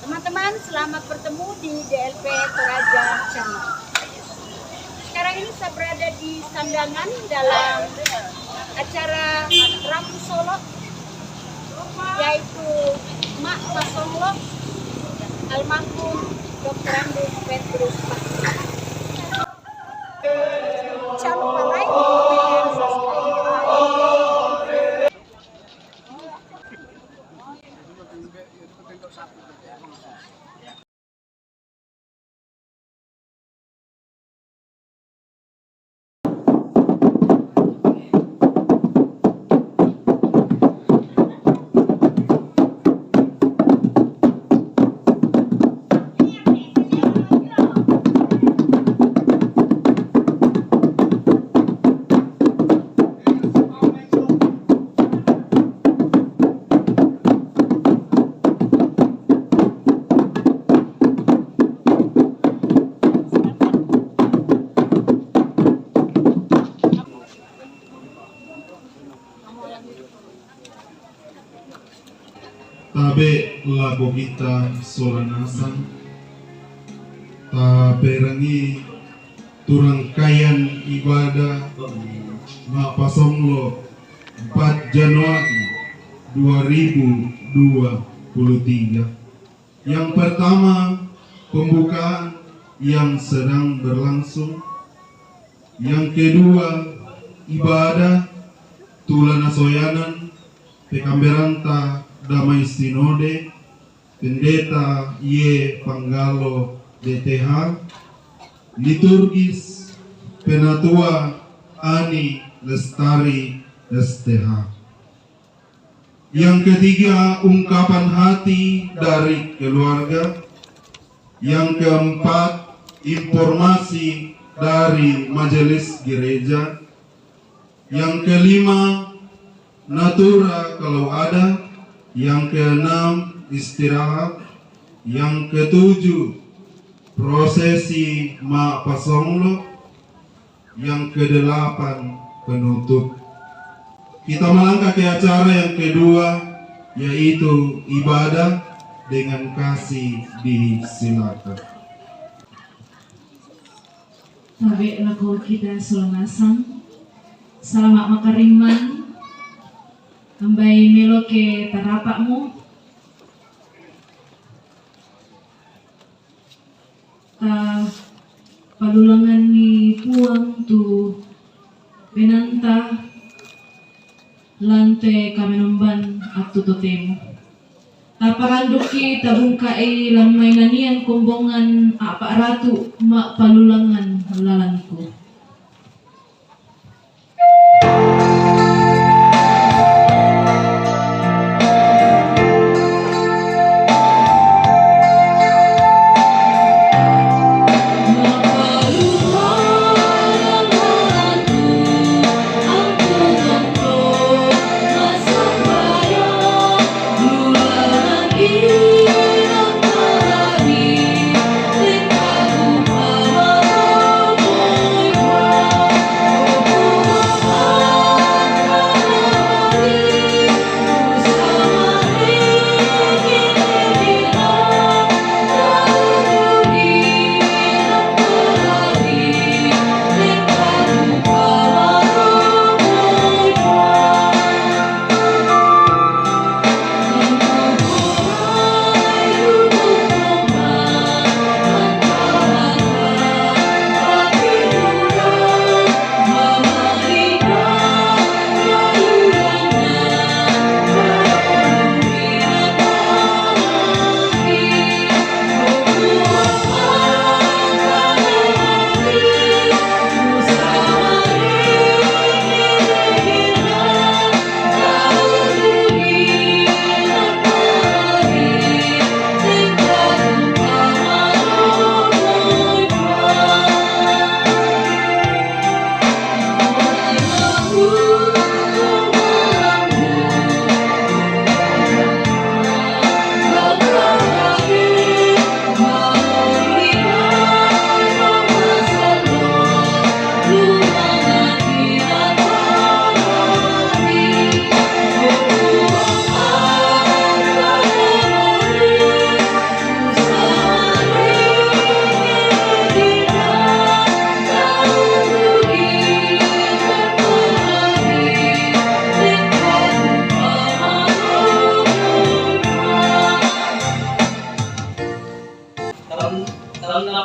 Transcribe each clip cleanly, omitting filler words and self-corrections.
Teman-teman, selamat bertemu di DLP Toraja Channel. Sekarang ini saya berada di sandangan dalam acara Ramu Solo, yaitu Mak Pasonglo almarhum Dr. Andus Petrus Bakti. Jangan lupa like, comment, dan subscribe. Tabe lago kita solanasan, taberangi turangkayan ibadah Mak Pasonglo 4 Januari 2023. Yang pertama, pembukaan yang sedang berlangsung. Yang kedua, ibadah tulana soyanan pekamberanta Damai Sinode Pendeta Y. Panggalo DTH, liturgis Penatua Ani Lestari STH. Yang ketiga, ungkapan hati dari keluarga. Yang keempat, informasi dari majelis gereja. Yang kelima, natura kalau ada. Yang keenam, istirahat. Yang ketujuh, prosesi Mak Pasonglo. Yang kedelapan, penutup. Kita melangkah ke acara yang kedua, yaitu ibadah dengan kasih disilakan. Tabe lagu kita solonasang, selamat makariman. Ambai melo ke tarapakmu, ta palulangan ni puang tu penanta lante kamenomban atau totemo. Ta paranduki tabungkai lamay nanian kumbongan apa ratu mak palulangan lalanku.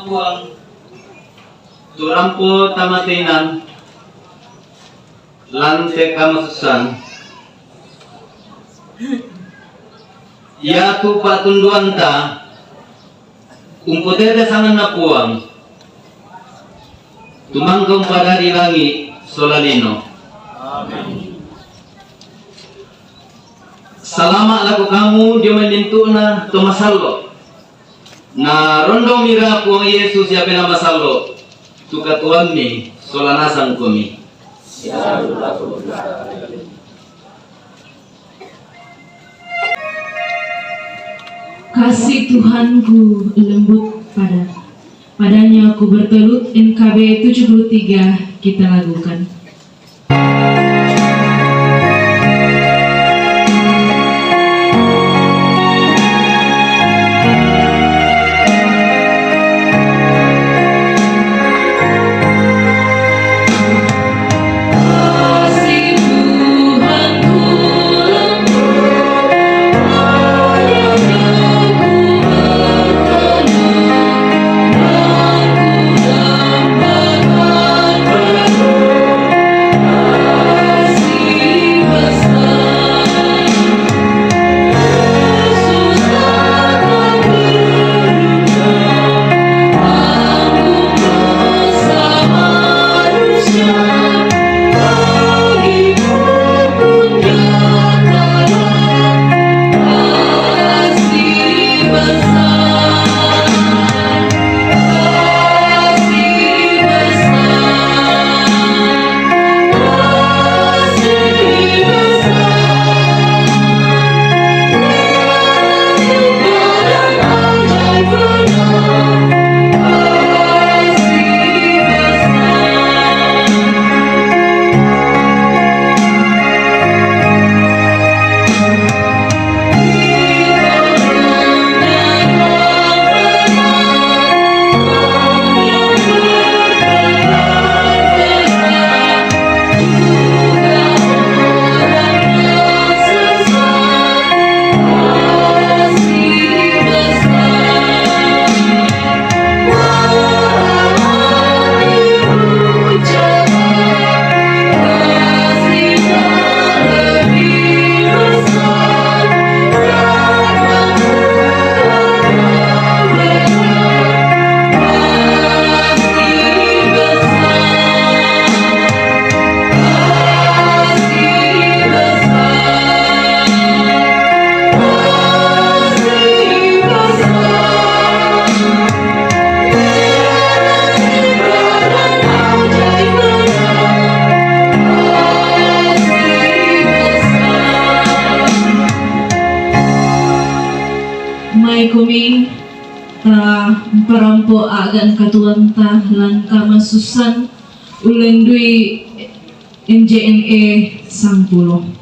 napuang turampo tamatinan lante kamasusan ya tu patunduan ta umputete sangan napuang tumangkong pada ilangi solalino. Salama laku kamu dia menintuna tomasallo na rondo mira puang Yesus ya pena masallo tuka tuan ni solanasang kami. Kasih Tuhanku lembut padanya aku bertelut. NKB 73 kita lakukan. Kumi parampo agan katuan ta langka masusan ulendui NJNE 10.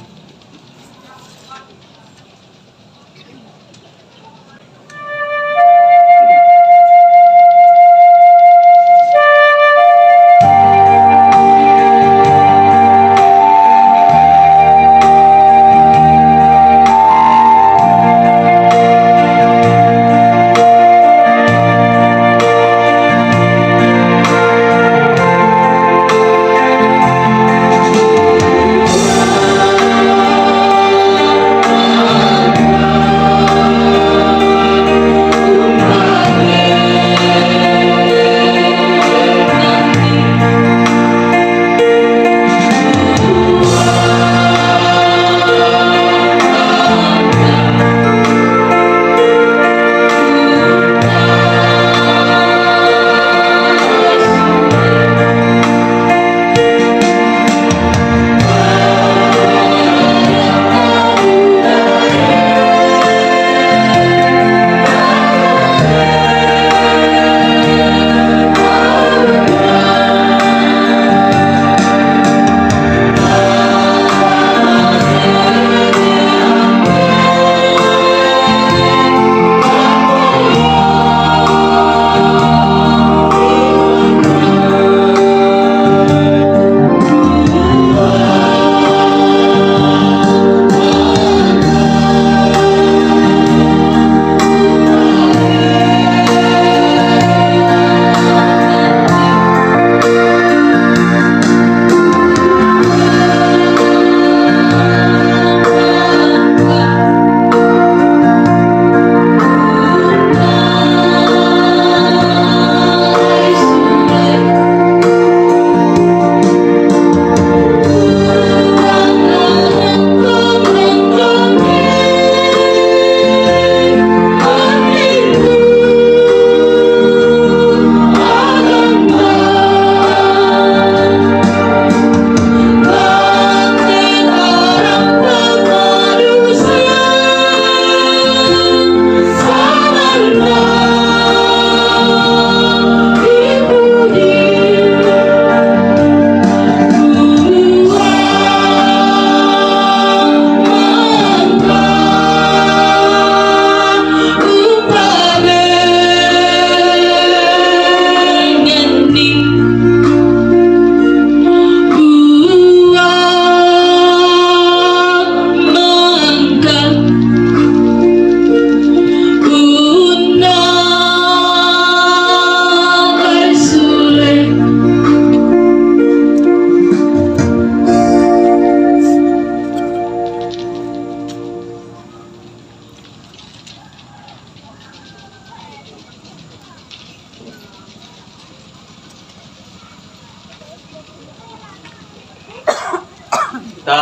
Ta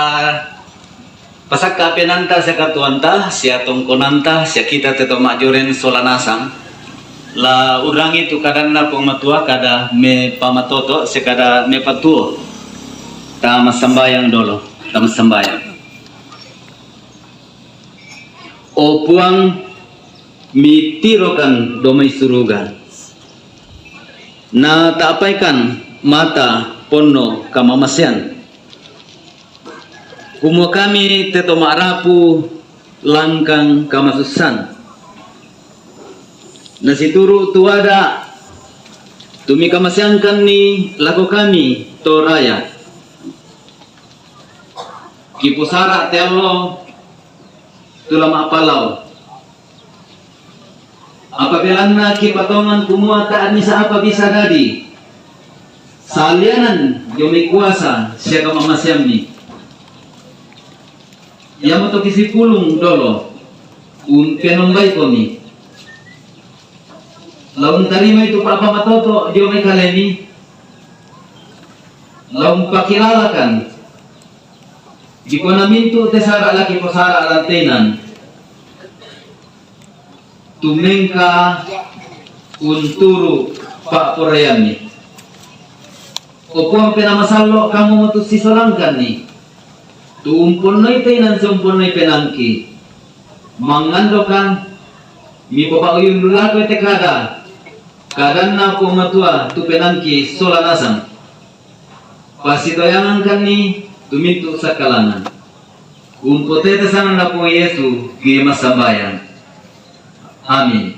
pasak kapenanta sa katuanta, siya tongkonanta, siya kita teto majoren solanasang. La urangi tu kadang na pong matua kada me pamatoto, siya kada me patuo. Ta masambayang dolo, ta masambayang. O puang mitirokan domay surugan. Na taapaikan mata pono kamamasyan. Kumua kami teto marapu langkang kamasusan. Nasituru tuada tumi kamasyankan ni lako kami toraya. Kipusara telo tulama apalau. Apabila na kipatongan kumua taan ni sa apa bisa dadi. Salianan yung may kuasa siya kamamasyam ni. Yang to kisi pulong dolo un penumbay ko ni. Laun tarima itu pa pamatoto dio may kalemi. Laun pakilalakan. Di ko namin to tesara laki po sara alantenan. Tumengka unturu pa porayami. Opo ang pinamasalo kamu mo to sisolangkan ni. Tuumpon no'y tenan sumpon no'y penangki. Mangandokan mi papauyong lulako ite kada. Kadan na po matua tu penangki solanasang. Pasitoyangan kan ni tuminto sa kalangan. Umpotete sana na po Yesu kaya masambayan. Amin.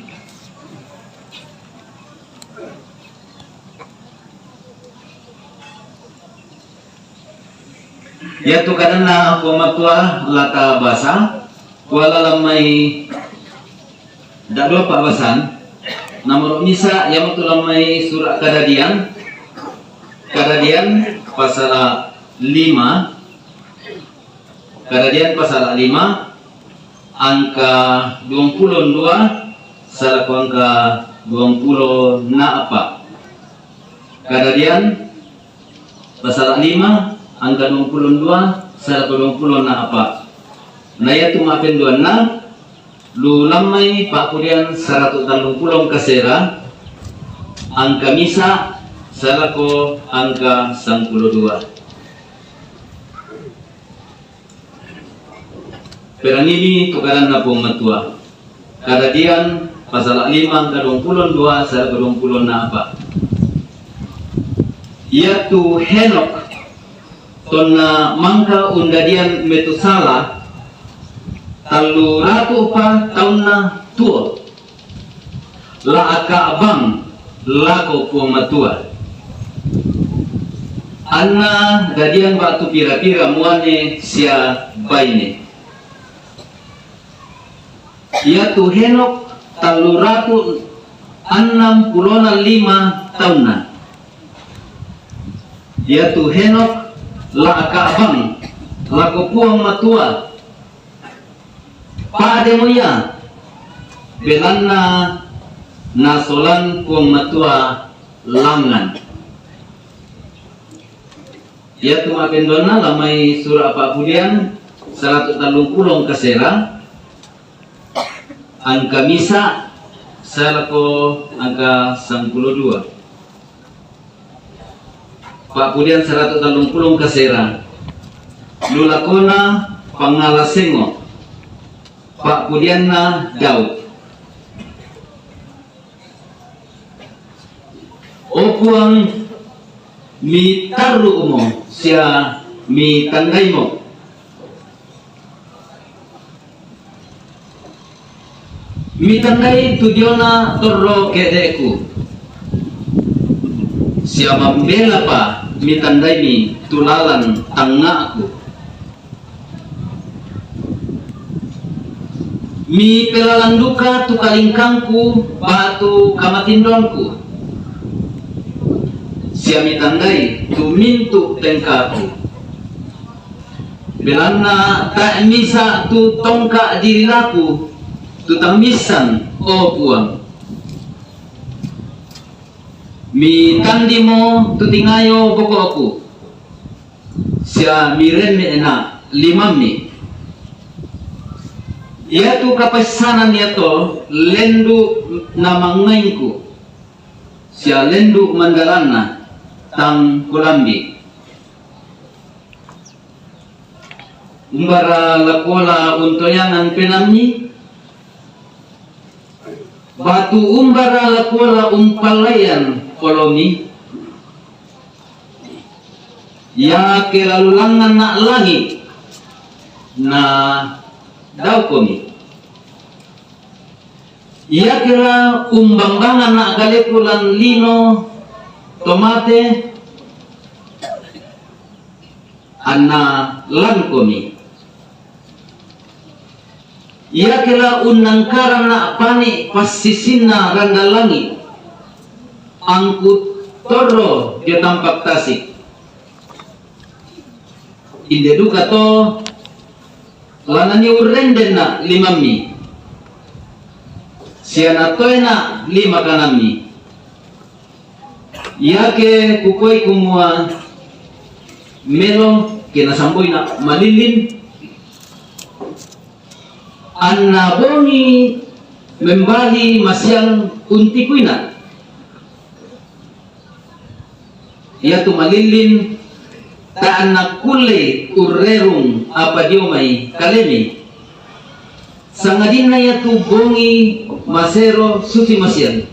Yaitu karena ako matua lata basa wala lamay dadwa pa basan namoro misa yamato lamay surah kadadian pasal 5 kadadian pasal 5 angka 22 salaku angka 20 na apa kadadian pasal 5 angka 22 salaku 20 na apa naya tumapen 2 na lu lamay pakurian 130 kasera angka misa salaku angka 92 perang ini tukaran na pong matua kadadian pasal 5 angka 22 salaku 20 na apa yaitu Henok tonna mangka undadian metusala talu ratu pa tauna tuo la aka abang lako po matua anna dadian batu pira-pira muane sia baine ia tu Henok talu ratu 65 tahun ia tu Henok la akabang la kupuang matua pa demoya belanna nasolan kuang matua langan ya tuma pendona lamay surah papulian 130 kasera angka misa salako angka 92 Papulian 130 kasera lulakona pangalasengo Papulian na Daud opuang mi taru mo siya mi tangay mo mi tangay tudyona torro kedeku siya membela pa mitandai mi tulalan tanga aku mi pelalan duka tu kalingkangku batu kamatindonku siya mitandai tu mintu tengkaku belana tak misa tu tongka dirilaku tu tamisan o puang mi tandi mo tutingayo boko aku siya mireme na limami. Iya tu kapasanan niya to lendu na mangain ko. Siya lendu mandalana tang kulambi. Umbara lakola untoyangan penamni. Batu umbara lakola umpalayan kolomi. Ya kelalulangan na langit na daw komi. Iya kira umbangbangan na galekulan lino tomate anna lang komi. Iya kira unangkaran na pani pasisin na randalangi angkut toro di tampak tasik. Inde duka to lanani urenden na limami. Siya na toy na lima kanami. Yake kukoy kumua melo kinasamboy na malilin. Anna boni membali masyang untikoy na. Iya tu malilin taan na kule urerong apa diomay kalemi. Sangadin na yatu bongi masero suti masyang.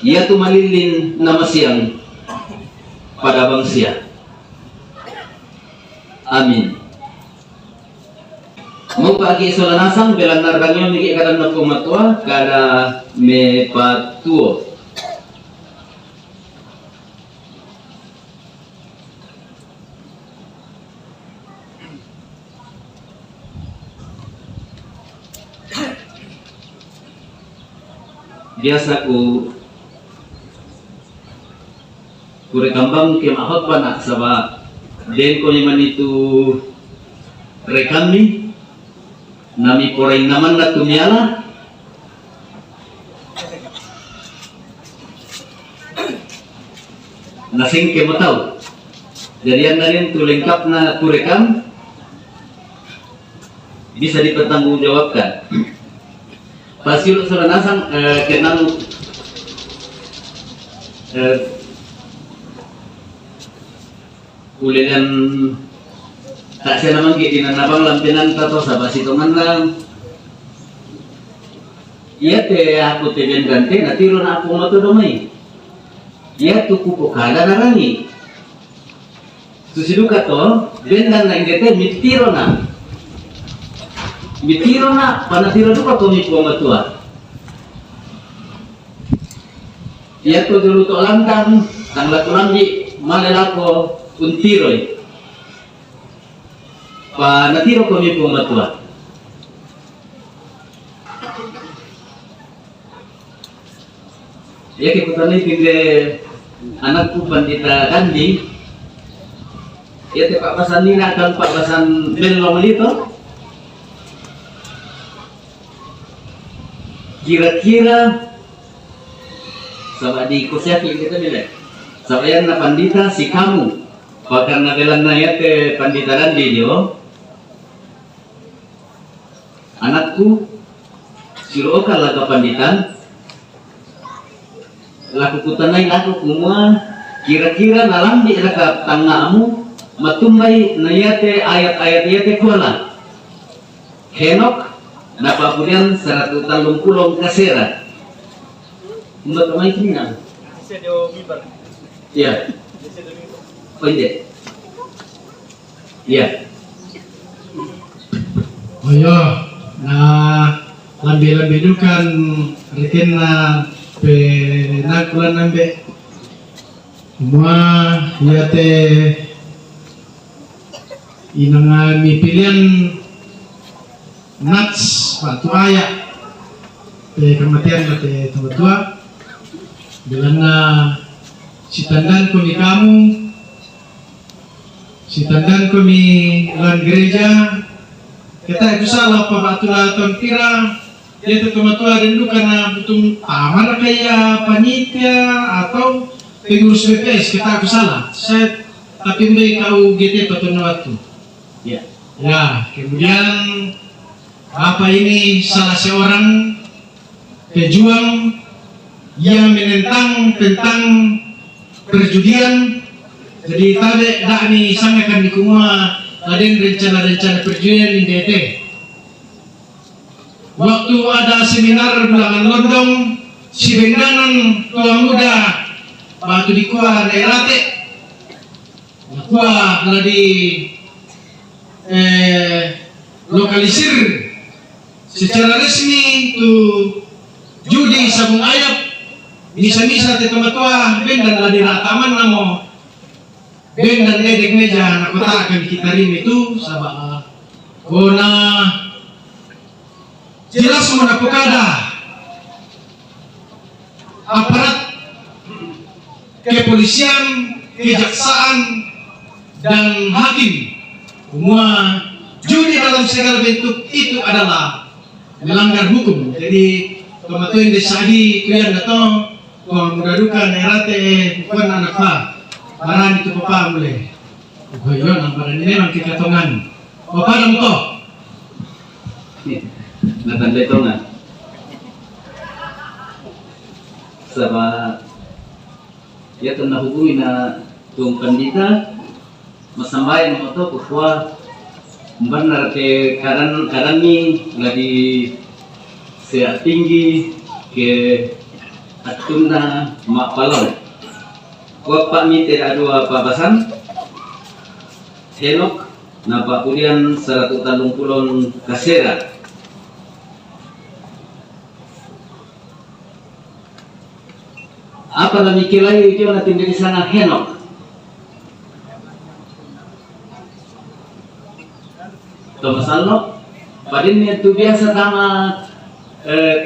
Yatu malilin na masyang pada bangsia. Amin. Mau pagi solanasang belang narangyo miki kadang na pumatua kada me patuo. Biasa ku rekambang ke mahot pa na saba den ko naman itu rekami nami poreng naman na tumiala nasing ke mataw jadian na rin tu lengkap na kurekam bisa dipertanggungjawabkan. Pasil soranasang kenang kulinan tak siya naman kitinanabang lampinan tato sa basitoman lang. Iya te ako te bendante natiro na ako matudomay. Iya tu kupo kada narangi. Susiduka to bendan na indete mitiro na. Mitiro na panatiro duka kami po matua. Iya to dulu to lantang tang latulambi malalako untiroy. Panatiro kami po matua. Ya kikutanay tigre anak ko pandita Kandi. Ya te papasan nina kan papasan belong lito. Kira-kira sama di kusya kita bilang sabayan na pandita si kamu bakal nagelan na yate panditaran di dio anakku siro ka laga panditan laku kutanay laku kumua kira-kira nalambi raka tangamu matumbay na yate ayat-ayat yate kuala Henok napapurian 130 kasera. Mbak kamay kina. Iya. Oh iya. Iya. Oh iya, nah lambi-lambi itu kan rekin na penakulan nambe semua ya teh inang pilihan nats waktu ayah teh kematian teh tua bilang na si tandan kami kamu si tandan kami lan gereja kita itu salah pabatulah tahun kira dia itu kematua rindu karena butuh tamar kayak panitia atau pengurus BPS kita aku salah saya tapi mbak kau GT patuna waktu. Ya. Ya, kemudian Bapak ini salah seorang pejuang yang menentang tentang perjudian. Jadi tadi kami sampaikan di kumua ada rencana-rencana perjudian di DT. Waktu ada seminar bulan London, si Bendanan tua muda waktu di kuah Nerate, kuah telah di lokalisir secara resmi tu judi sabung ayap misa-misa te tomatua ben dan ladi rataman namo ben dan ledek meja nak kotakan kita rim itu sabah kona jelas mana pokada aparat kepolisian, kejaksaan dan hakim semua judi dalam segala bentuk itu adalah melanggar hukum. Jadi kematuan desadi kuyan datang kau mudadukan erate bukan anak pa baran itu papa mulai goyon baran ini memang kekatongan papa dong toh Nathan Betongan sama ya tanda hubungi na tung pandita masambayan mo to kuwa benar ke karan ni lagi saya tinggi ke atuna mak palon kuwa pak mi tidak ada pabasan Henok na pakulian 130 kasera apa lagi kilai itu na tinggi di sana Henok Tomasalo, padin itu biasa tama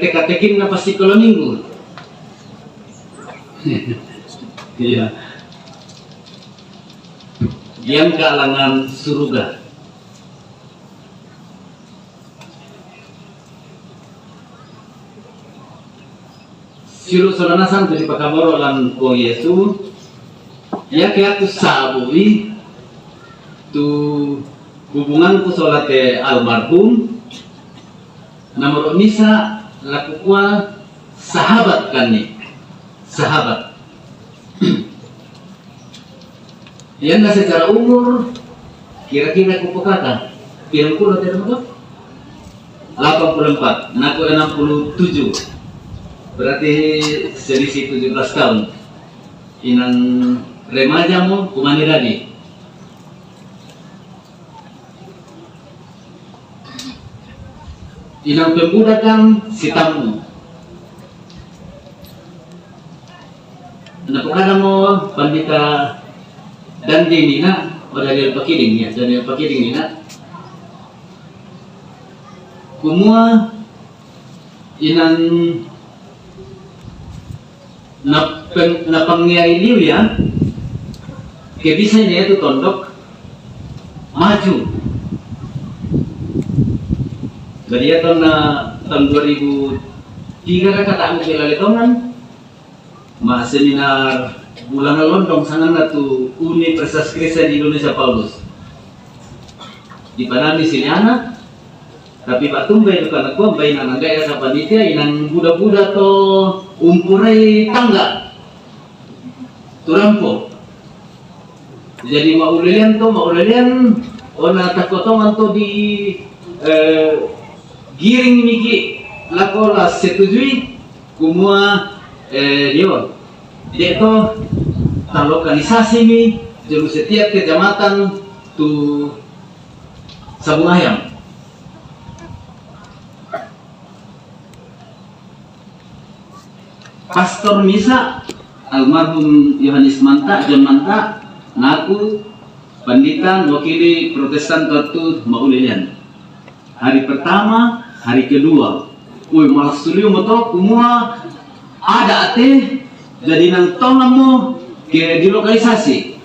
teka-tekin na pasti kalau minggu. Iya. Yang kalangan surga. Siru solanasan tu di pakamoro lan ko Yesu. Ya kaya tu sabui tu hubunganku sholat almarhum nomor misa lakukan sahabat kan nih sahabat yang secara umur kira-kira kupu kata pirang puluh tidak betul 84 naku 67 berarti selisih 17 tahun inang remaja mo kumani tadi inang pemuda kan si tamu. Napakala mo pandita dan dinina o Daniel Pakiling ya Daniel Pakiling nina. Kumua inang napangyayiliw ya kebisa niya itu tondok maju. Jadi ya tahun 2003 kata aku kilalitongan ma seminar bulan London sangat natu Universitas Kristen di Indonesia Paulus di panami sini anak tapi Pak Tumbai itu karena kuam bayi nang gaya sa panitia inang budak-budak to umpurai tangga turampo jadi maulelian ona takotongan to di giring miki lakola setujui kumua dia itu lokalisasi mi jadi setiap kecamatan tu sabung ayam pastor misa almarhum Yohanes Manta John Manta ngaku pandita wakili Protestan Tortu Maulilian hari pertama hari kedua malah studio motor semua ada ate jadi nang tongan mo ke di lokalisasi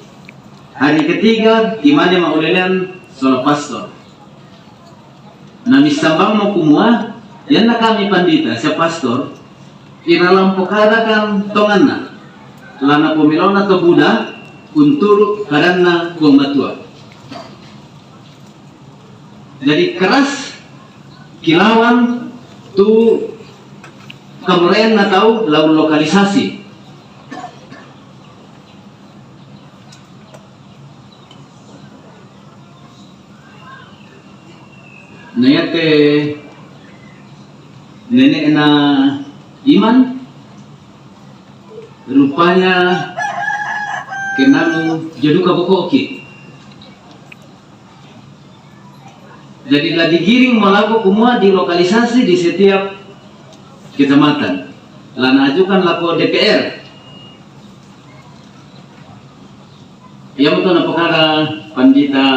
hari ketiga gimana Maulilian soal pastor nami sambang mo kumua yan na kami pandita sa pastor inalang pokada kan tongan na lana pumilaw na to Buddha untuk karena kuang matua. Jadi keras kilauan tu kemudian na tahu laun lokalisasi. Nayate nenek na Iman rupanya kenalu jadu kabokoki. Jadi lah digiring melaku kumua di lokalisasi di setiap kecamatan. Lah ajukan laku DPR. Yang betul na perkara Pandita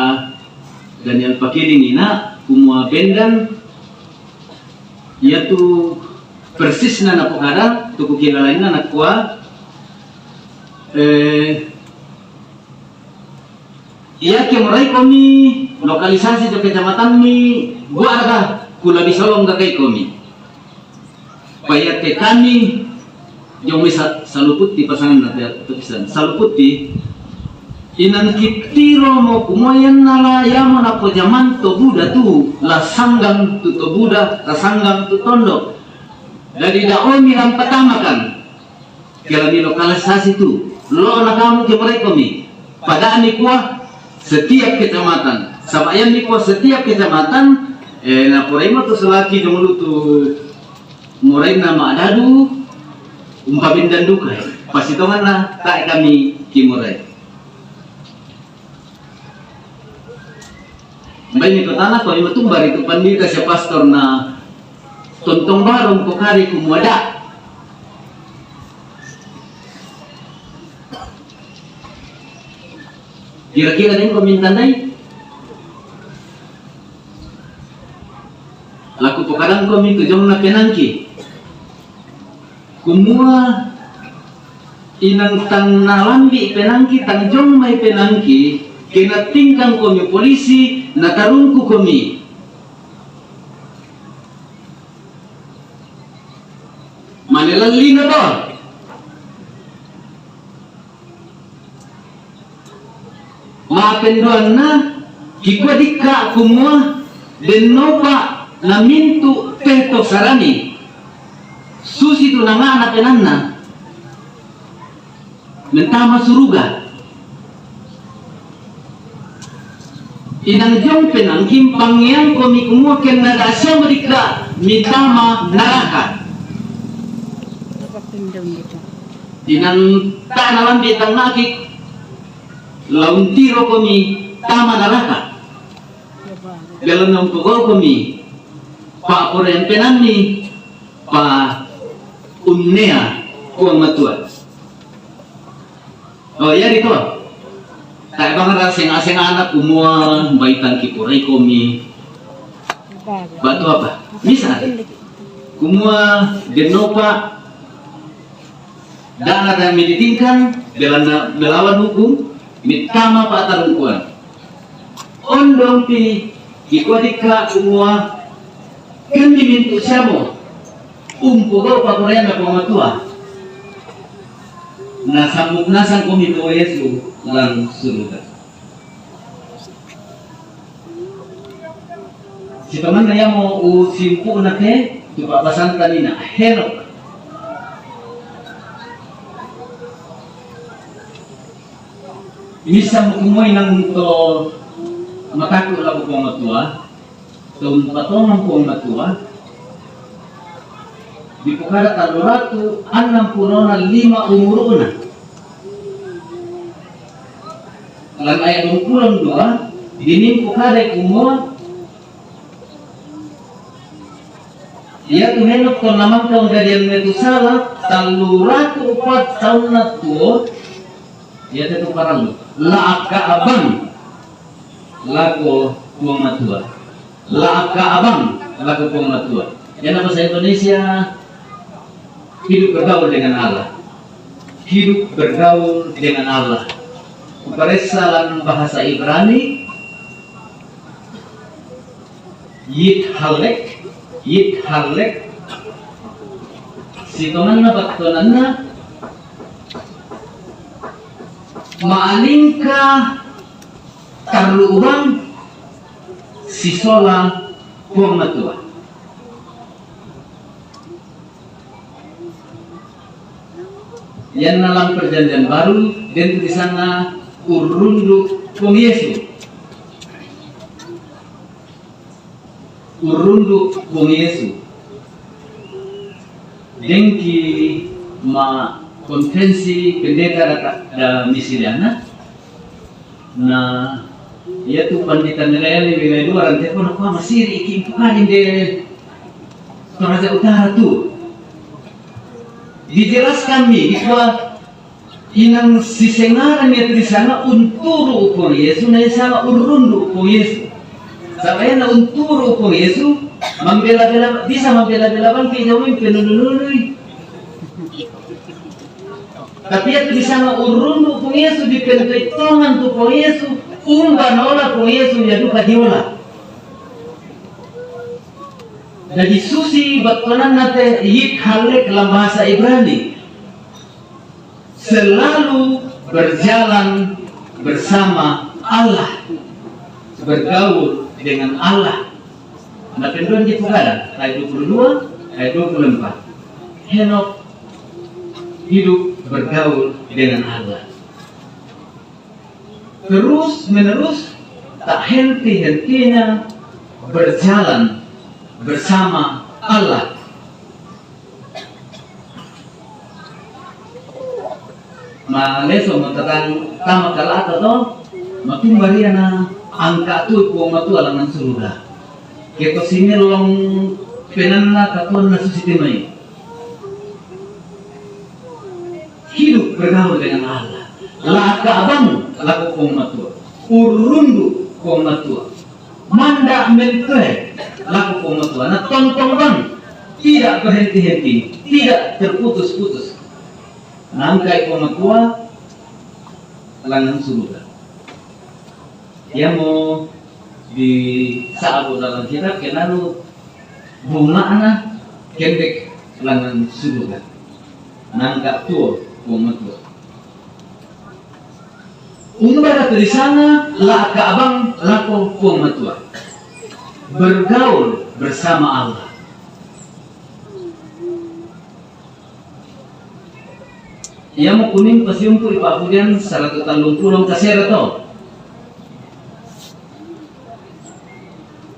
Daniel Pakiring ina kumua bendan yaitu persis na perkara tuku kilalain na kuah iya kemurai kami lokalisasi di kecamatan mi gua ada kula bisolong kakai kami payat ke kami yang bisa saluputi pasangan nanti tulisan saluputi inan kitiro mo kumoyan nala yamo na po jaman to Buddha tu la sanggang tu to Buddha la sanggang tu tondo dari daomi yang pertama kan kalau di lokalisasi tu lo na kamu kemurai kami pada ani kuah setiap kecamatan sabayan di kuah setiap kecamatan na porema tu selaki dulu tu murai nama adadu umpabin dan dukai pasti tongan na tak kami kimurai. Banyak kotana ko ima tumbar itu pandita si pastor na tontong barong pokari kumwada. Kira-kira din ko mintanay. Laku pokaran ko min tujong na penangki. Kumua inang tang nalambi penangki tangjong may penangki kena tingkang komi polisi natarungku komi manilalli na to maapendoan na kikwadika kumua denopa na mintu peto sarani susi tu na nga napenan na mentama suruga inang jong penangkim pangyang komi kumua ken nagasya mereka mitama naraka inang tak nalam bitang nakik laun tiro komi tama naraka dalam nang pugol komi pa koren penani pa unnea kuang matuan oh ya dito. Tak bang raseng-aseng anak umua baitan kipurai komi batu apa misal kumua denopa dan ada meditingkan belawan hukum mitama patarungkuan ondong pi kikwadika kumua kendi mintu siamo umpugo pakorean na pamatua nasang komito Yesu lang surga. Si teman na mo usimpu na ke tupapasan kanina herok. Bisa mukumoy ng to matako lang po matua. To patong po matua. Di pukara taluratu 65 umuro na. Dalam ayat 22 dinim pukare kumua ia tuhenok to naman kau dari Metusala taluratu 4 tahun na tuo ia tetu parang la ka abang lago tuang matua la ka abang lago tuang matua yan apa sa Indonesia hidup bergaul dengan Allah hidup bergaul dengan Allah Peresalan bahasa Ibrani Yit halek Sitongan na baktonan na maalingka tarlu ubang sisola puang matua. Yang dalam perjanjian baru dan di sana urundu puang Yesus. Urundu puang Yesus. Dengki ma konvensi pendeta da misiliana na yaitu pandita Nelayan wilayah dua rantai pun apa masih ikimpukan de Toraja Utara tu dijelaskan nih bahwa inang sisengaran itu di sana unturu upon Yesus na sama urundu upon Yesus sampai na unturu upon Yesus membela-bela bisa membela-bela bang pinjauin penununui. Tapi itu di sana urundu upon Yesus di pentoitongan tu upon Yesus umba nola upon Yesus ya duka diola. Jadi susi batonan nate yik halek dalam bahasa Ibrani selalu berjalan bersama Allah, bergaul dengan Allah. Nah, penduan di Pugada ayat 22 ayat 24 Henok hidup bergaul dengan Allah terus menerus, tak henti-hentinya berjalan bersama Allah. Maleso tentang tama kalata to makin bariana angka tu po matu alangan surga. Keto sinilong penanna katuan na susitimay. Hidup bergaul dengan Allah. Laka abang laku kong matua. Urundu kong matua. Manda mentue laku kong matua. Nah tontong bang tidak berhenti-henti, tidak terputus-putus. Nangkai kong matua langan surga. Dia mau di saat dalam kitab kenalu bunga anak kendek langan surga. Nangka tua kong matua. Umbara di sana laka abang laku kong matua. Bergaul bersama Allah. Ia mau kuning pasiumpu ipapudian 130 kasera to.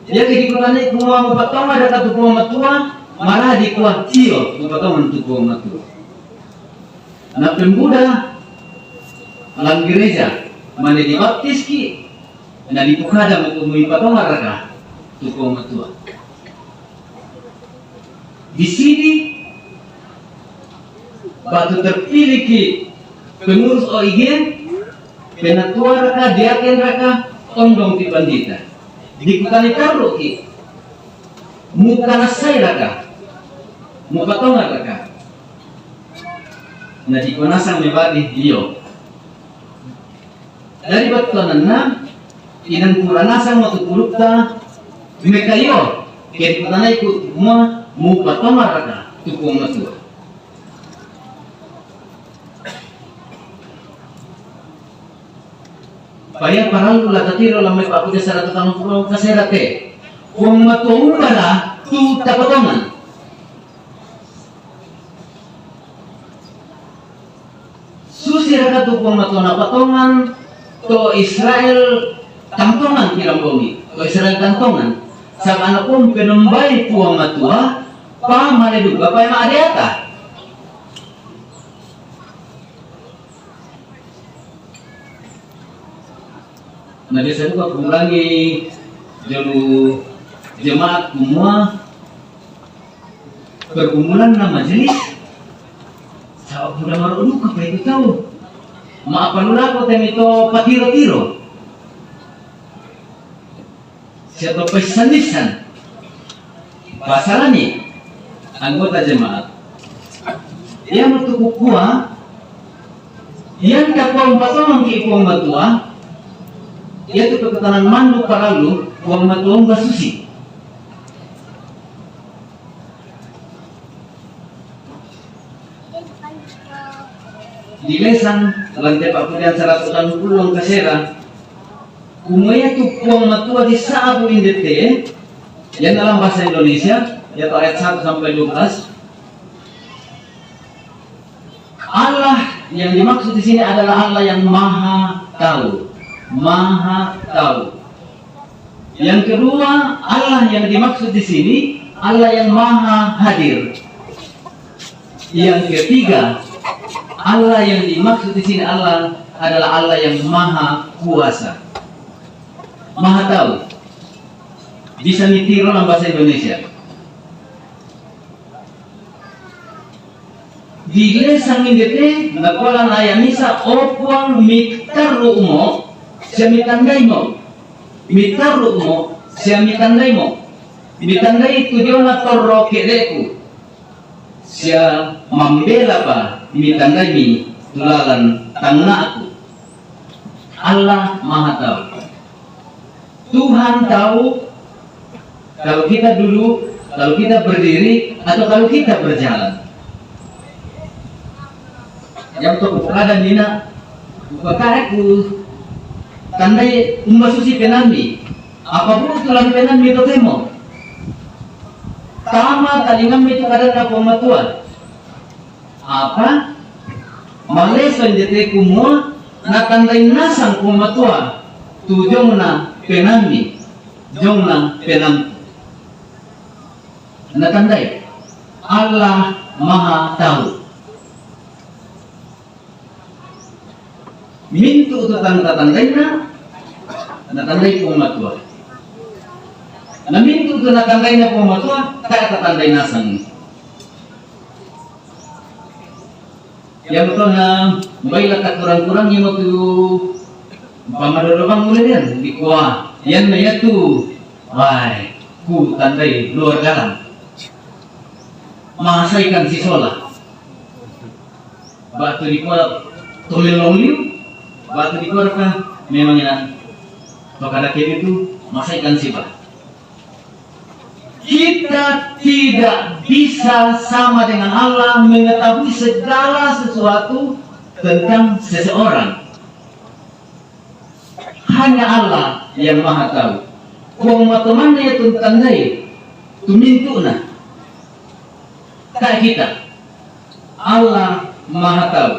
Ia kikikutannya kumua mupatong ada katu kuwa matua malah dikuat iyo mupatong untuk kuwa matua. Nah pembuda alam gereja mana dibaptis ki na dipukada makumui patong araka tukuwa matua. Di sini batu terpilih ki pengurus OIG penatua raka diaken raka ondong ti pandita dikutani karo ki muka nasay raka muka tonga raka na dikonasang mebadi iyo dari batuanan na inang kuranasang matupulukta mekayo kaya dikutanay ko mga muka tonga raka tukong matua. Paya parang latatiro lang may papuja sa ratatanong puno kaserate. Kung matuong pala, tu tapatongan. Susira ka tu kung matuong napatongan, to Israel tantongan kilang bumi. To Israel tantongan. Sa anak kong penumbay puang matua, pa maliduga pa yung maadyata. Nah biasa juga kurangi jalur jemaat semua pergumulan na majelis sa udah marunong ka pa ito tahu maapanula ko tem ito patiro-tiro siya to paisanisan pasalani anggota jemaat ia matukukuha iyan kapong patong kipong matua yaitu keketanan mandu paralu uang matuang basusi. di lesan lantai pakulian 180 ang kasera kumaya tu puang matua di saabu indete yan dalam bahasa Indonesia yaitu ayat 1 sampai 12. Allah yang dimaksud di sini adalah Allah yang maha tahu, maha tahu. Yang kedua, Allah yang dimaksud di sini Allah yang maha hadir. Yang ketiga, Allah yang dimaksud di sini Allah adalah Allah yang maha kuasa, maha tahu. Bisa ditiru dalam bahasa Indonesia. Di lesang indete nakualan ayam misa opuang mitaru umo siya mitandai mo, mitaru umo siya mitandai mo, mitandai tujuh na torro kedeku siya membela pa mitandai mi tulalan tanah aku. Allah maha tahu. Tuhan tahu kalau kita duduk, kalau kita berdiri, atau kalau kita berjalan. Yang untuk keadaan dina bakareku tandai umbasusi penambi apapun tulang penambi itu temo tama talingan itu kadang na pematuan apa malesan jete kumua na tandai nasang pematuan tujong na penambi jong na penambi na tandai Allah maha tahu. Mintu itu tanda-tandai na tandai pematua. Na mintu itu na tandai na pematua, kaya tandai nasang. Yang betul na baiklah tak kurang-kurang yang waktu pamadorobang mulai yan di kuah. Yan na yatu, wai, ku tandai luar dalam. Mahasaikan si sola. Batu di kuah tolong batu dikeluarkan memang ya kalau itu masa ikan sibah. Kita tidak bisa sama dengan Allah mengetahui segala sesuatu tentang seseorang. Hanya Allah yang maha tahu. Kung matumannya itu tandai tumintuna kayak kita. Allah maha tahu.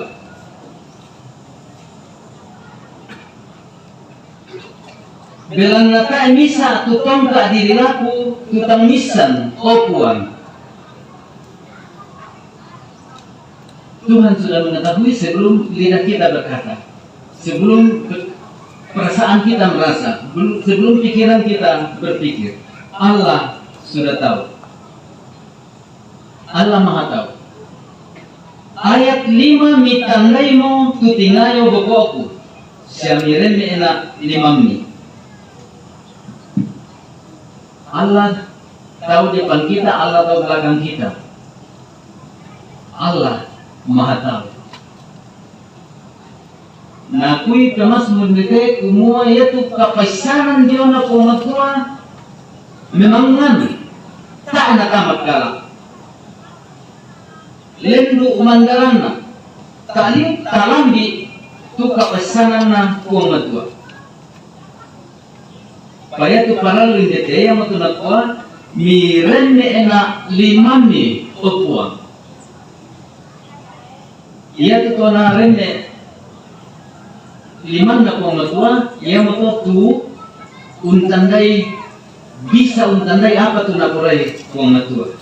Bilang nata misa tutong ka diri laku tutang misan opuan. Tuhan sudah mengetahui sebelum lidah kita berkata, sebelum perasaan kita merasa, sebelum pikiran kita berpikir. Allah sudah tahu. Allah maha tahu. Ayat 5 mitandai mo tutingayo bokoku siya miren mi enak limamni. Allah tahu depan kita, Allah tahu belakang kita. Allah maha tahu. Nah, kui kemas mendete kumua yaitu kapaisanan dia na pematua memang ngami tak nak tamat kalah. Lendu umandarana kali talambi tu kapaisanan na pematua. Paya tu para lindete yang matu nakwa miren ne ena limami opua. Ia tu tona rene liman nakwa matua ia matu tu untandai bisa untandai apa tu nakurai kuang matua.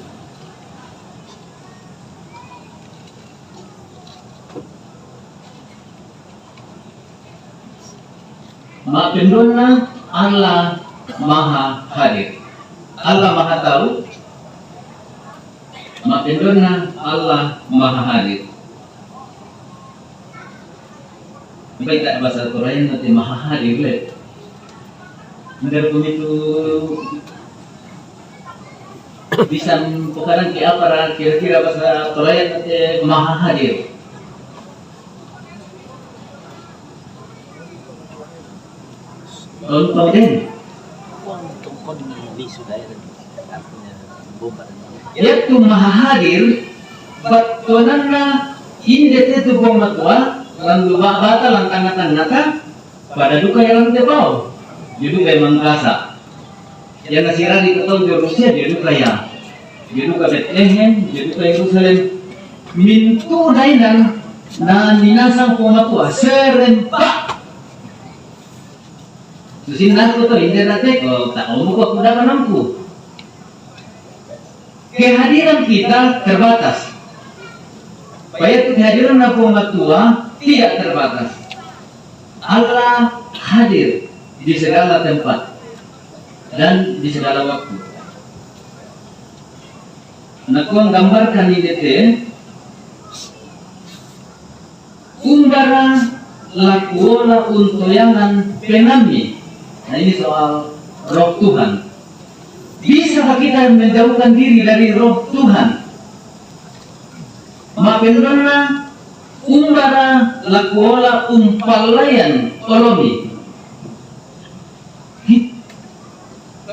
Mapendona Allah maha hadir. Allah maha tahu. Mapendona Allah maha hadir. Baik tak bahasa Korea nanti maha hadir le. Menurut itu bisa bukan ke apa kira-kira bahasa Korea nanti maha hadir. Contoh din. Yaitu maha hadir batuanana ini itu pong matua lang lupa bata lang tanga-tanga pada duka yang tebau jadi kayak mangkasa yang nasira di kota Rusia jadi kaya jadi ka Bethlehem jadi ka Yerusalem mintu dainan na ninasang pong matua serempak susinan ko to hindi natin ko tao mo ko kuda kanampu kehadiran kita terbatas baik kehadiran na pong matua tidak terbatas. Allah hadir di segala tempat dan di segala waktu. Nah, ku gambarkan ini teh umbara lakuola untoyangan penami. Nah, ini soal roh Tuhan. Bisakah kita menjauhkan diri dari roh Tuhan? Mapenrana umbara lakuola umpalayan olomi.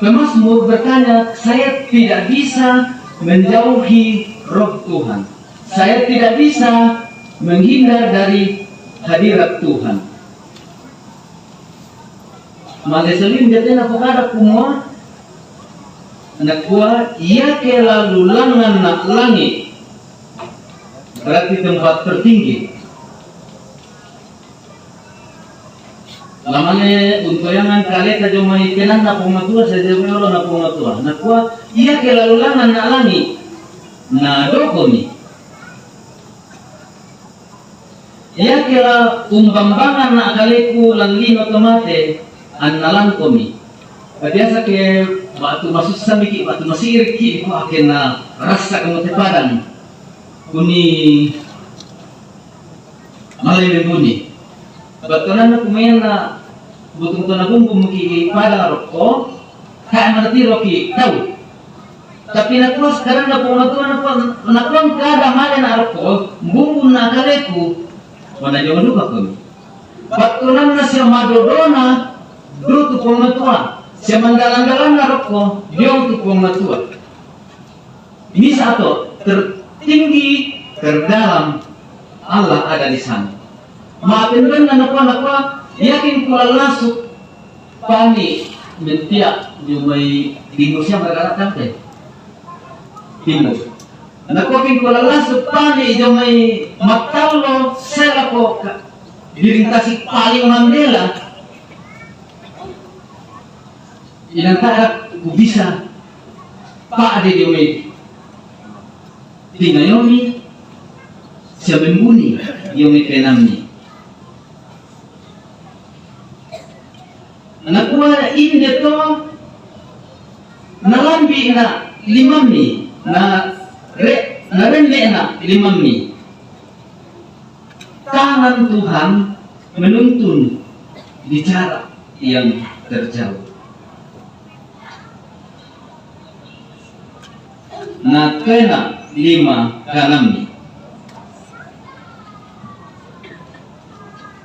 Pemasmur bertanya, saya tidak bisa menjauhi roh Tuhan. Saya tidak bisa menghindar dari hadirat Tuhan. Mageselim jatena pokada kumua anak gua ia ke lalu langan nak langit berarti tempat tertinggi. Lamane untoyangan kaleta jomai kenan na pumatua saja meolo na pumatua. Na kuwa iya ke lalu langan na langit na dokomi. Iya ke la umbambangan na kaleku lang lino tomate an nalangkomi. Biasa ke batu masuk samiki batu masir ki ko aken na rasa kamote padang. Kuni malay buni. Batunan na kumayan na butong to na bumbum ki padang rokko kaya manati roki tahu. Tapi nakuha sekarang na pumatuan nakuha kada mali na rokko bumbum na kaleku wana jaman lupa kami. Batunan na siya madodona dulu tu pumatuan. Siya mandalan-dalan na rokko diong tu pumatuan. Ini satu tertinggi terdalam Allah ada di sana. Maafin kan nakwa yakin kula lasuk pani mentia jumai timur siya magkakatan teh timur. Nakwa kin kula lasuk pani jumai matalo selako dirintasi paling Mandela. Inantara ku bisa pak ade jumai tingayomi siya membuni jumai penamni. Nakuha ini to nalambi na limamni na rende na limamni. Tangan Tuhan menuntun bicara yang terjauh. Na kena 5 kanamni.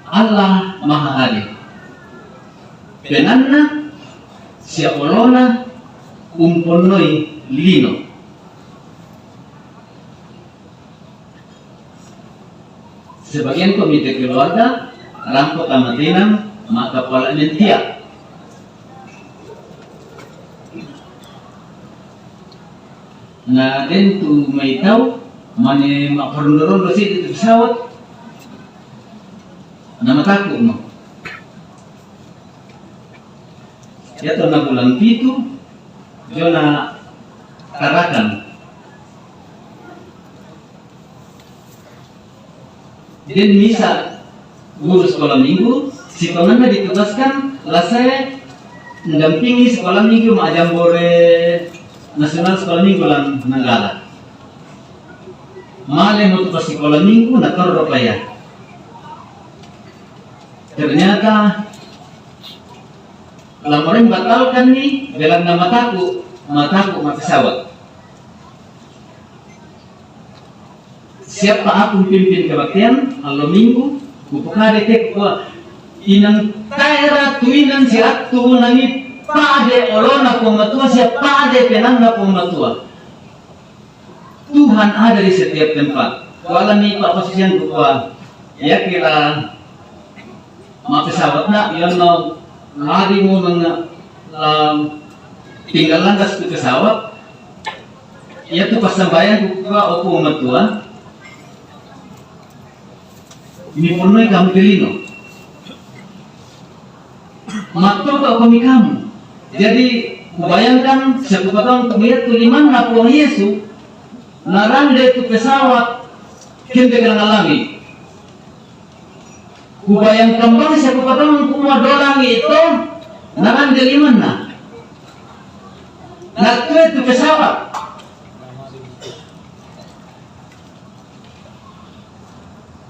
Allah Maha Hadir. Penanna siya olona umponoy lino. Sebagian komite keluarga rampok amatinan maka pala mentia. Na den tu may tahu mane makarundoron rosi itu pesawat nama takut mo. Ya na bulan pitu dia na karakan dan misa guru sekolah minggu si tonana ditugaskan lah saya mendampingi sekolah minggu Majambore nasional sekolah minggu lang Nanggala male mo pas sekolah minggu na torok laya ternyata laporan batalkan nih bilang na mataku pesawat. Siapa aku pimpin kebaktian alo minggu kupukade tek ko inang taera tuinan si atu nangi pade olona pematua siapa pade penang na pematua. Tuhan ada di setiap tempat. wala ni pa posisyon ko pa ya kira pesawat na yun no hari mo mga tinggal landas ke pesawat ya tu pasambayan ko pa opo matua ini punoi kamu delino matur ka kami kamu jadi bayangkan sepupatang kumiat tuliman na po Yesu naranda itu pesawat kente kena langit. Kubayangkan bang sepupatang kumadolang itu naranda liman na natu itu pesawat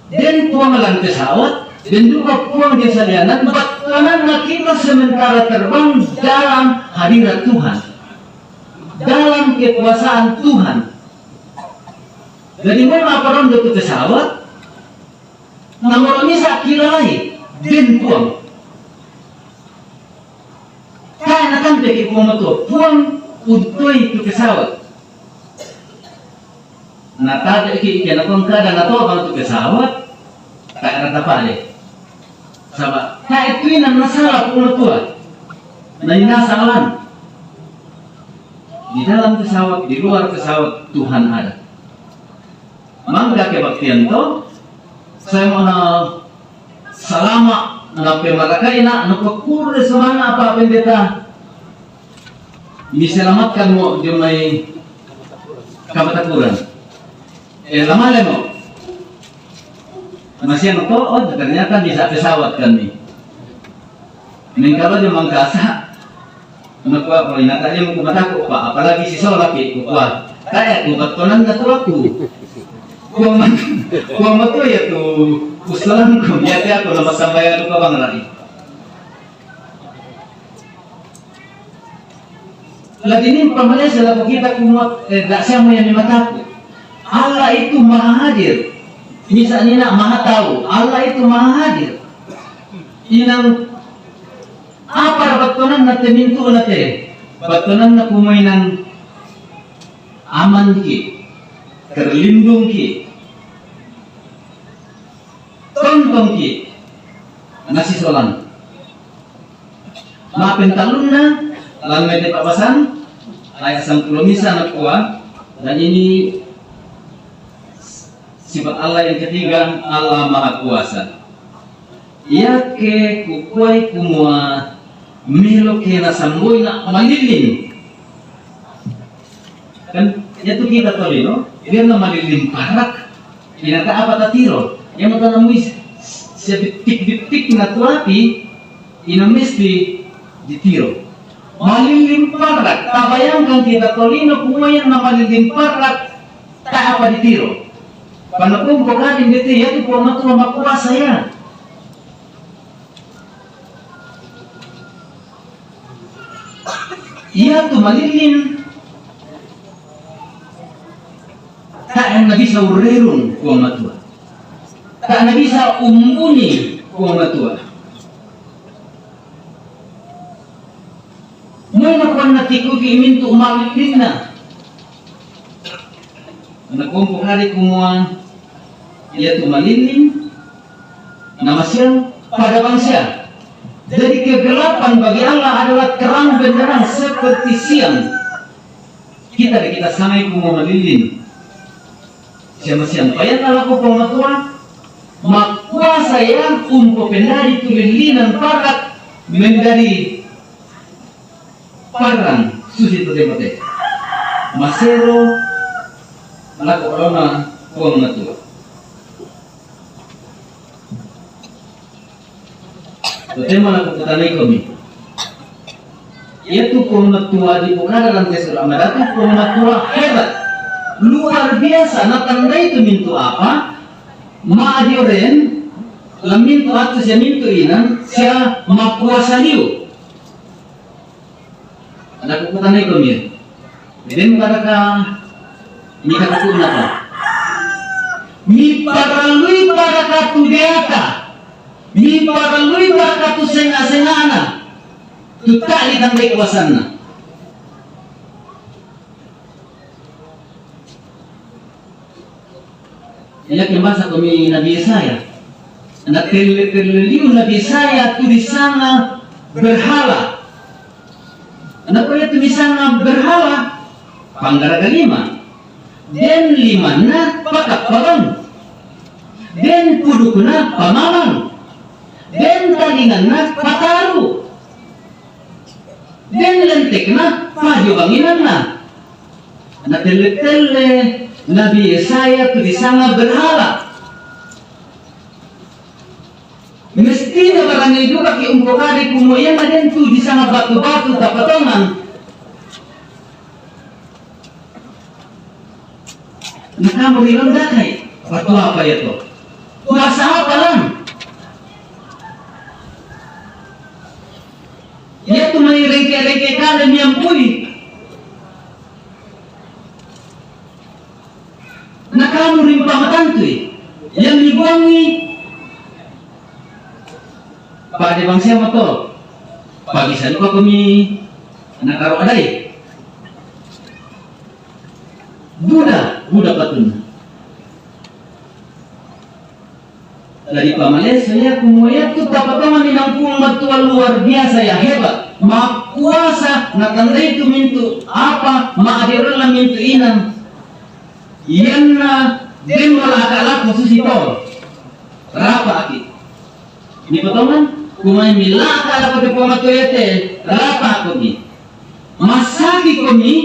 dan puang lang pesawat dan juga puang di salianan bakalan kita sementara terbang dalam hadirat Tuhan dalam kekuasaan Tuhan. Jadi memang apa orang itu pesawat namanya sakira lain dan puang karena kan pergi puang itu puang untuk itu pesawat nah tadi kita pun kadang atau orang itu pesawat kayak rata pale sama kayak itu yang masalah pulau tua nah ini masalah di dalam pesawat di luar pesawat Tuhan ada mangga kebaktian to saya mana selama nape mereka ina napakur semana apa pendeta diselamatkan mo jumai kabatakuran lama lemo masih ano to oh ternyata bisa pesawat kami kalau cuma kasa nakuha ko ina tayo mo kumatako pa apalagi si Solaki kukuha kaya kubatunan na to ako kuang mato ya tu usulan ko biati ako na masambayan ko bang lagi lagi ni pamalas la kita kumot dak siya mo yan mataku Allah itu maha hadir misalnya nak maha tahu Allah itu maha hadir inang apa batunan na temintu na te batunan na kumainan aman ki terlindung ki tonton ki nasi solan maafin talun na lamai de papasan ayat 10 misa na kuat dan ini sifat Allah yang ketiga Allah maha kuasa ia ke kukuai kumua melo ke na samboy na malilin kan itu kita tahu no dia na malilin parak inata apa tatiro yang matanamui sedetik-detik na tuapi ina mesti ditiro malilin parak tabayangkan kita tolino kumayan na malilin parak tak apa ditiro panapun pokarin dito ya tu pumatu makuasa ya ia tu malilin tak na bisa urerun kuang matua tak na bisa umuni kuang matua muna kuang natiku ki mintu malilin na nakumpuk hari kumuang ia tu malilin nama siang pada bangsa jadi kegelapan bagi Allah adalah terang benderang seperti siang kita samai kumu malilin siang payah Allah kupong matua makuasa yang umpo pendari tulilinan parak menjadi parang susi tu demote masero laku corona kuang matua tema laku kutanai kami itu kuang matua di pukada dalam tesur amadatu kuang matua hebat luar biasa na tanda itu mintu apa maadioren lamintu atus ya mintu inan siya makuasa liu laku kutanai kami then kadaka mi kataku napa mi paralui para katu deata mi paralui para katu senga-sengana tu tali dan kuasana Ya kembasa kami Nabi Yesaya. Na terleliu Nabi Yesaya tu di sana berhala. Anak kuya tu di sana berhala. Panggaraga 5. Den 5 na pakakpagang. Den puduk na pamalang. Den talingan na pataru. Den lentik na pajubanginan na. Na tele Nabi Yesaya tu di sana berhala. Mestinya barangnya juga ki umpokari kumoyan na den tu di sana batu-batu tapatongan. Na kamu bilang dakai. Batu apa ya to? Kuasa apa lang? Ya tu may rengke-rengke kanan yang pui. Na kamu rimpa matantui. Yang dibuangi Pak de bangsa motor. Pagisan ko kami nakaro aday. Buda patun. Dari pamales saya kumuya tu tapatama minampung matua luar biasa ya hebat. Makuasa natandai tu mintu apa maadirala mintu inang. Yan na demala akala khusus itu. Rapa aki. Ni potongan kumay milaka ala ko de pamatoyete rapa ko ni. Masaki ko ni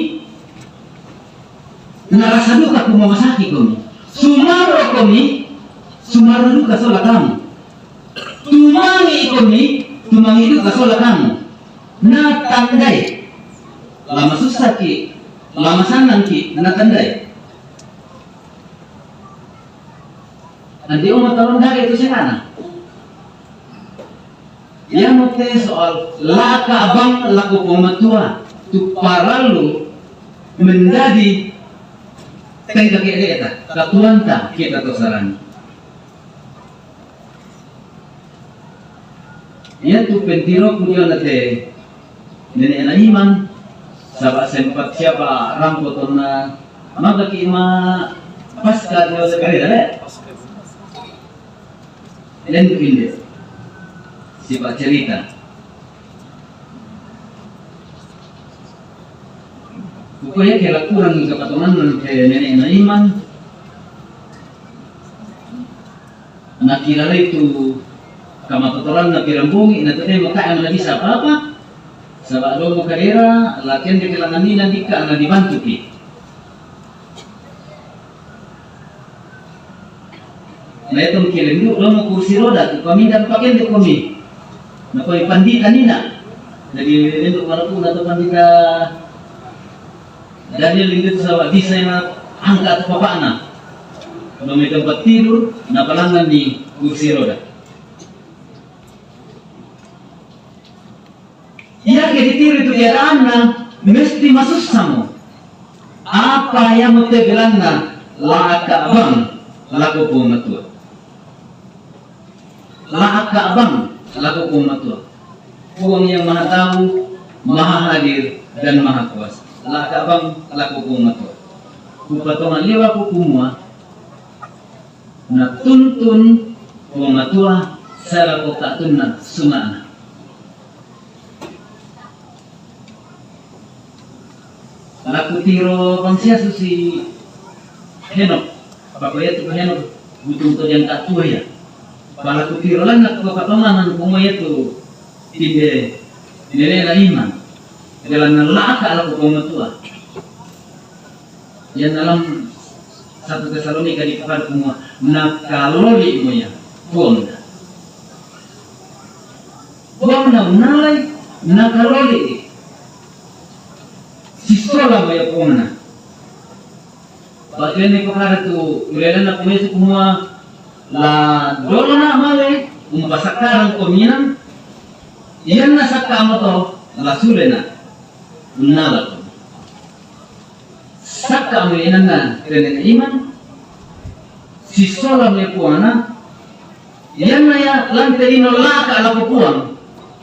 narasa duka ko masaki ko ni. Sumaro ko ni sumaro duka sola kamu. Tumangi ko ni tumangi duka sola kamu. Na tandai lama susah ki lama sanang ki na tandai. Nanti umat tolong dari itu sana. Yang mote soal laka abang laku pematua tu paralu menjadi tengah kita katuan tak kita tosaran. Ya tu pentiro kuliah nate nenek anak iman sahabat sempat siapa rampotona maka kima pasca dia sekali dah. Dan pindah sifat cerita. Pokoknya kalau kurang kepatungan nenek iman, nak kira itu kamatotoran nak kirambungi, nak tadi maka yang lagi siapa apa? Sebab lo karera latihan di kelangan ini nanti karena dibantu ki. Nah itu mungkin itu lo mau kursi roda, kami dan pakai untuk kami. Nah kau pandita ni nak, jadi untuk walaupun atau pandita Daniel itu sahabat bisa yang angkat bapak nak, kalau mereka tempat tidur, nak pelanggan di kursi roda. Ia ketiru itu dia anak mesti masuk sama. Apa yang mau bilang laka abang laku pematua. Laka abang laku pematua. Uang yang maha tahu, maha hadir dan maha kuasa. Laka abang laku pematua. Kupatongan lewa kukumua. Na tuntun pematua sara kota tunna sumana. Laku tiro bangsia susi Henok. Apa ya tu Henok butuh tu yang tak tua ya. Kalau tu tiro lah nak kepatongan kumua itu tinde nilai iman. Dalam laka laku pematua. Yang dalam 1 Tesalonika di kakak kumua nakaloli moya bonda. Bonda unalai nakaloli. Sisola moya pona. Baca ni kakak tu ulelan nak kumesa kumua la dolo na male umpasakaran kominan. Iyan na sakka mo to la sulena unala. Sakka mo inan na kenen iman si sola mo puana yan na ya lanterino laka ala pupuan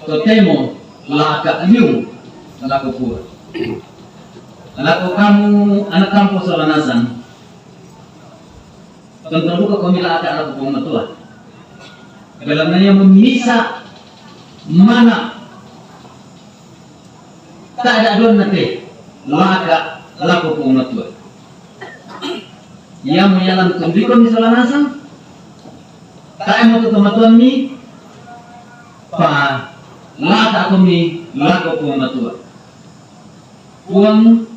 to temo laka yung ala pupuan ala ko kamu anak kampo sa lanasan contoh buka kami lah ada aku pun matua. Dalamnya memisa mana tak ada aduan nanti laka laku pun matua. Ia menyalam tundi kami salah nasam. Tak mau ketemu tuan ni, pa laka kami laku pun matua. Uang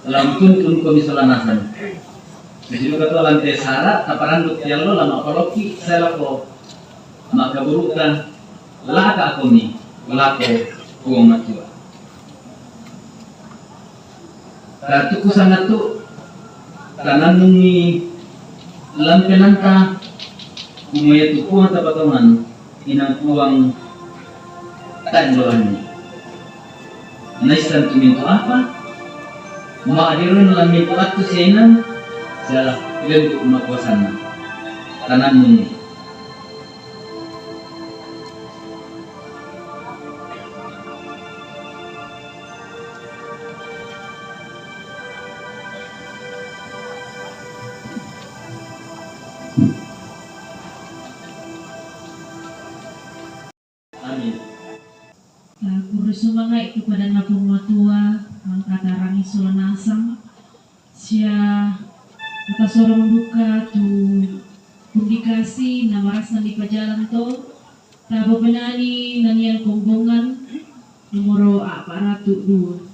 dalam tuntun kami salah nasam. Di sini kata lantai syarat, taparan duk tialo lama koloki saya lako maka burukan laka kami laku uang matua. Kartu ku sangat tu kanan nungi lampenanta kumaya tu kuang tapatongan inang kuang tandoan. Naisan tu minto apa? Maadirun lang minto at tu siya salah ilan tu umakuasan kanan nungi. Amin. Kuri sumangay kepada napong matua ang katarang isolanasang siya nakasorong duka tu indikasi na marasan di pajalan to tabo penani nanian kumbungan numero 402.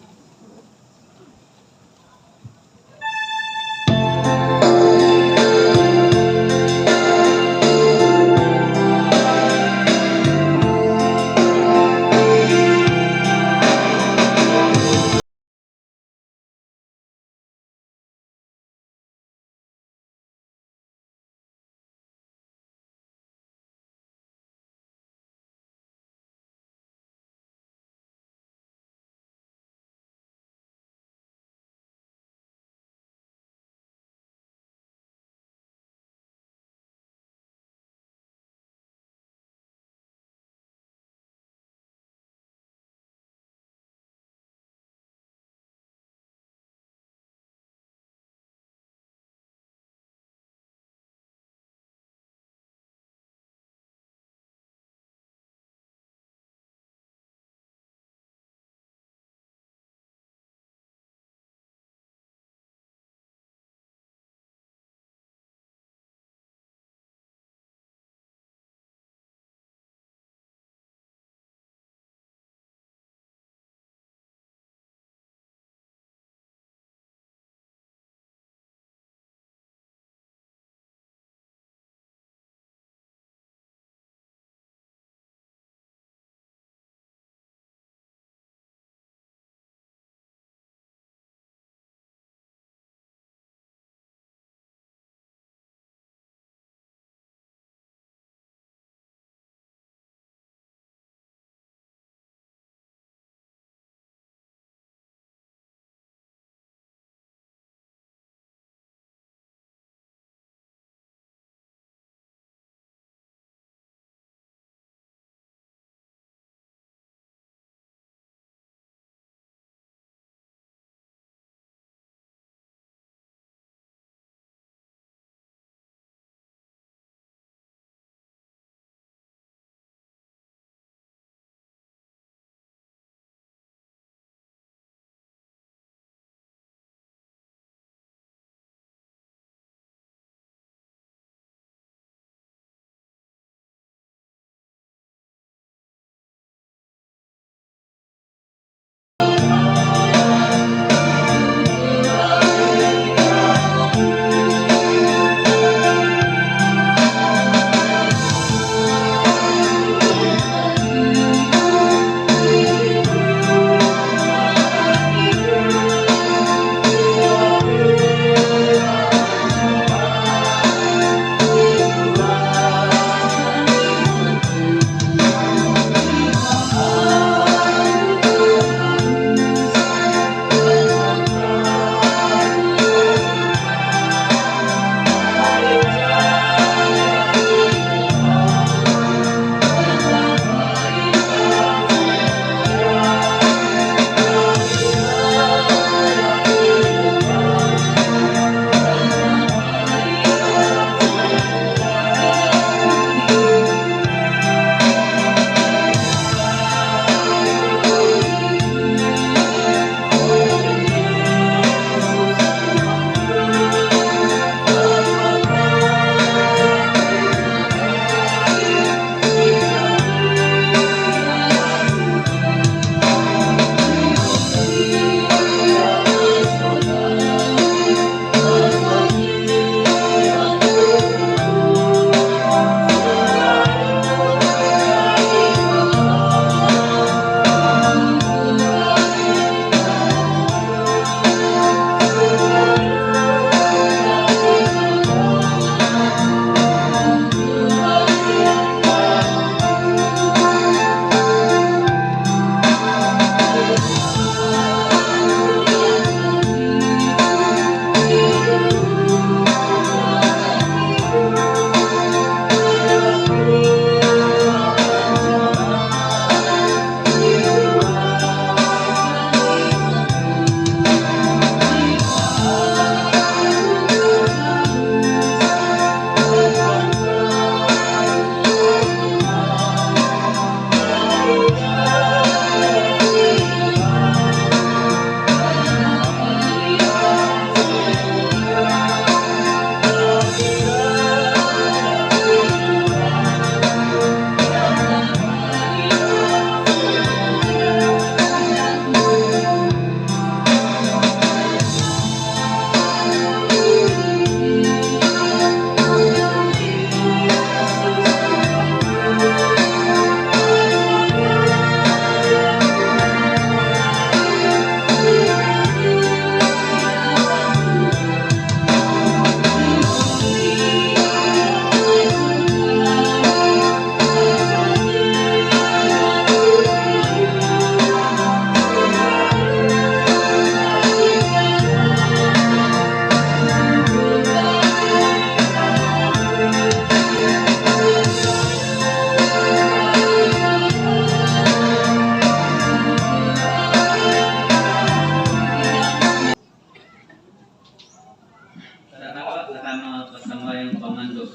pangandok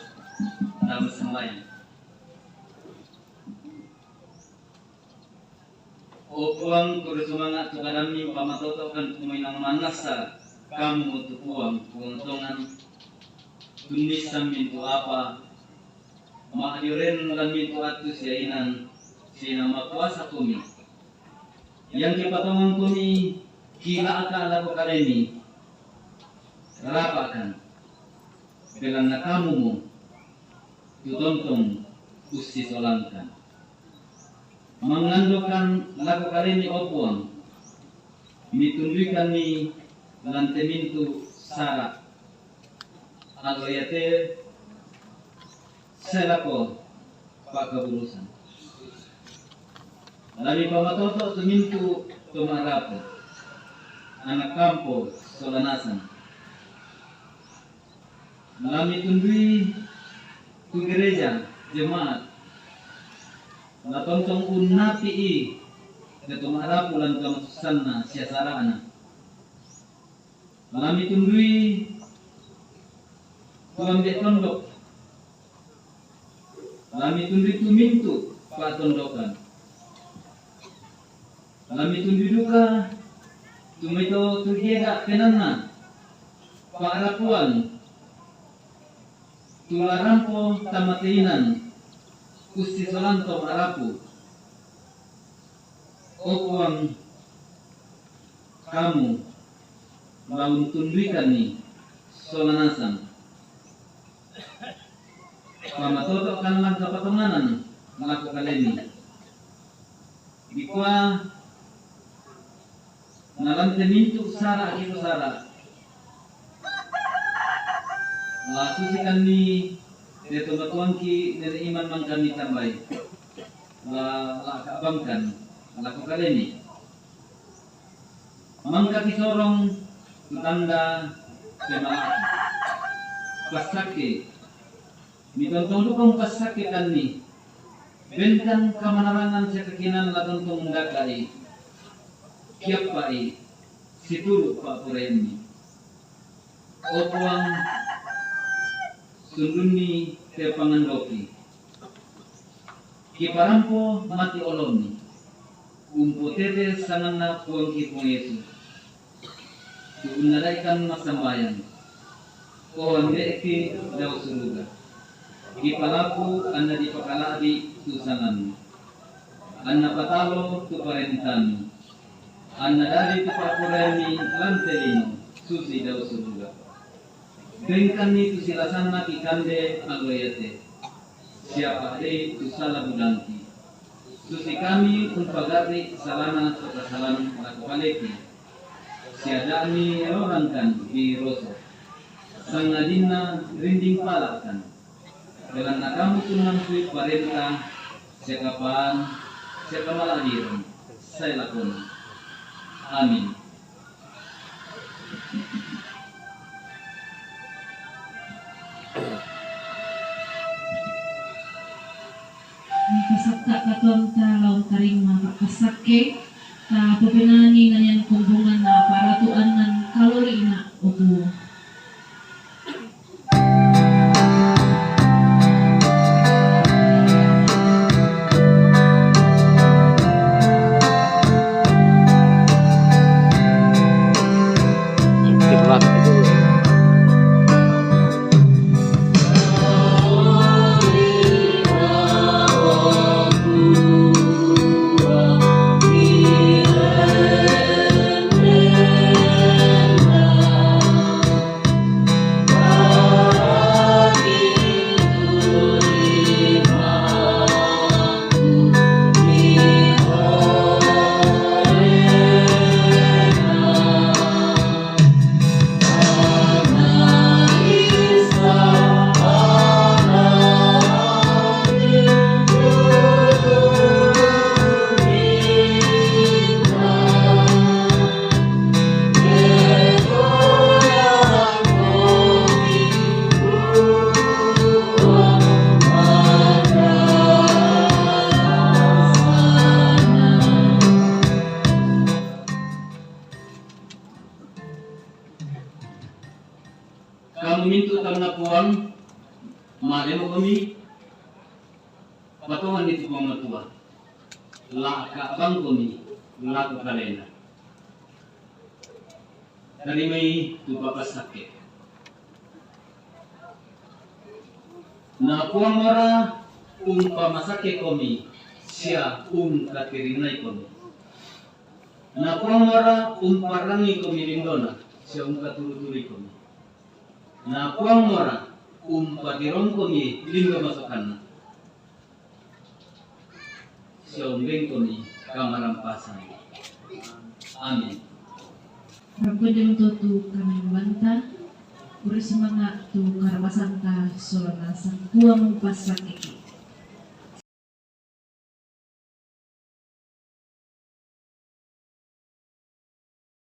dalam sembahyang. Uang kurusumangat tukadami pamatotokan kumainang manasa kamu tu uang keuntungan tunis mintu apa mahajuren lan mintu atus yainan sinama kuasa kumi yang kipatongan kumi kila akala ko kaleni rapakan bilang na kamu mo tutontong usi solankan mengandokan laku kaleni opuang mitunduikan ni lantemintu sara aloyate selako pakaburusan lami pamatoto tumintu tumarapo anak kampo solanasan lami tundui tu gereja jemaat natontong unnati i tumarapo lan kamasusanna siasarana lami tundui tuambek tondok lami tundui tumintu pak tondokan lami tundui duka tumito tuhiega penanna pak arapuan tularampo tamatinan kusti solanto arapu okuang kamu laun tunduikan ni solanasan pamatoto kan lang kapatunganan melakukan ini bikwa nalan temintu sara itu sara la susikan ni deto batuan ki nere iman man kami tambay la kaabangkan melakukan ini mangka kisorong tanda pemalakan pasake mitontong lukong pasake kan ni bentang kamanarangan sa kakinan latontong dakai kiap pai situlu pa puren ni opuang sundun ni te pangandoki kiparampo mati olom ni umpotete sangan na puang kipong Yesus unaraikan masambayan o hindi daw suruga ipalaku anda di pakalabi tusangan anna patalo tu parentano anna dari tu papurani lantelino susi daw suruga bengkan ni tu silasan na kikande aloyate siapa de tu salah bulanti susi kami unpagari salana sa kasalan nakapaleki siadani orangkan di roso sangadina rinding palakan dengan nakamu tunang suit parenta sekapan sekamalahiran saya lakon amin. Kasakta katon ta laun taring makakasake ta pepinani na yan kumbungan na paratuan ng kalori na upo. Malemo kami patungan itu pamatua. La kaabang kami la kalena. Dari may tupapasakit. Na kuamara pamasake kami siya katirinay kami. Na kuamara parangi kami lindona siya katuluturi kami. Na kuamara patirong kami lingga masukan. Siya beng kami kamarampasan. Amin. Ragudem tutu kami banta, puri semangat tu karabasanta solanasang kuang pasake